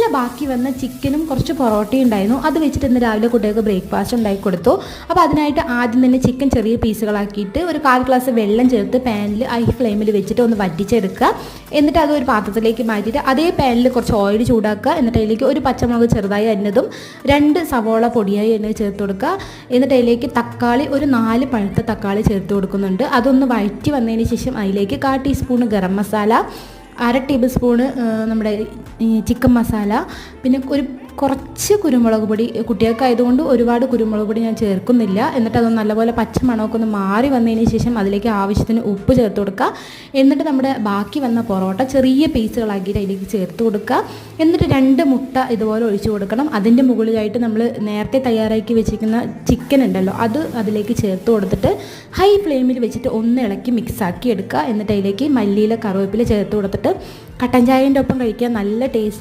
ഇന്നലെ ബാക്കി വന്ന ചിക്കനും കുറച്ച് പൊറോട്ടയും ഉണ്ടായിരുന്നു. അത് വെച്ചിട്ട് ഇന്ന് രാവിലെ കുട്ടികൾക്ക് ബ്രേക്ക്ഫാസ്റ്റ് ഉണ്ടാക്കി കൊടുത്തു. അപ്പോൾ അതിനായിട്ട് ആദ്യം തന്നെ ചിക്കൻ ചെറിയ പീസുകളാക്കിയിട്ട് ഒരു 1/4 ഗ്ലാസ് വെള്ളം ചേർത്ത് പാനിൽ ഹൈ ഫ്ലെയിമിൽ വെച്ചിട്ട് ഒന്ന് വറ്റിച്ചെടുക്കുക. എന്നിട്ട് അത് ഒരു പാത്രത്തിലേക്ക് മാറ്റിയിട്ട് അതേ പാനിൽ കുറച്ച് ഓയിൽ ചൂടാക്കുക. എന്നിട്ട് അതിലേക്ക് ഒരു പച്ചമുളക് ചെറുതായി അരിഞ്ഞതും 2 സവോള പൊടിയായി എണ്ണ ചേർത്ത് കൊടുക്കുക. എന്നിട്ട് അതിലേക്ക് തക്കാളി ഒരു 4 പഴുത്ത തക്കാളി ചേർത്ത് കൊടുക്കുന്നുണ്ട്. അതൊന്ന് വഴറ്റി വന്നതിന് ശേഷം അതിലേക്ക് 1/4 teaspoon garam masala, 1/2 table spoon നമ്മുടെ ചിക്കൻ മസാല, പിന്നെ കുറച്ച് കുരുമുളക് പൊടി. കുട്ടികൾക്കായതുകൊണ്ട് ഒരുപാട് കുരുമുളക് പൊടി ഞാൻ ചേർക്കുന്നില്ല. എന്നിട്ട് അതൊന്ന് നല്ലപോലെ പച്ചമണമൊക്കെ ഒന്ന് മാറി വന്നതിന് ശേഷം അതിലേക്ക് ആവശ്യത്തിന് ഉപ്പ് ചേർത്ത് കൊടുക്കുക. എന്നിട്ട് നമ്മുടെ ബാക്കി വന്ന പൊറോട്ട ചെറിയ പീസുകളാക്കിയിട്ട് അതിലേക്ക് ചേർത്ത് കൊടുക്കുക. എന്നിട്ട് 2 മുട്ട ഇതുപോലെ ഒഴിച്ചു കൊടുക്കണം. അതിൻ്റെ മുകളിലായിട്ട് നമ്മൾ നേരത്തെ തയ്യാറാക്കി വെച്ചിരിക്കുന്ന ചിക്കൻ ഉണ്ടല്ലോ, അത് അതിലേക്ക് ചേർത്ത് കൊടുത്തിട്ട് ഹൈ ഫ്ലെയിമിൽ വെച്ചിട്ട് ഒന്ന് ഇളക്കി മിക്സാക്കി എടുക്കുക. എന്നിട്ട് അതിലേക്ക് മല്ലിയില, കറിവേപ്പില ചേർത്ത് കൊടുത്തിട്ട് കട്ടൻ ചായൻ്റെ ഒപ്പം കഴിക്കാൻ നല്ല ടേസ്റ്റാണ്.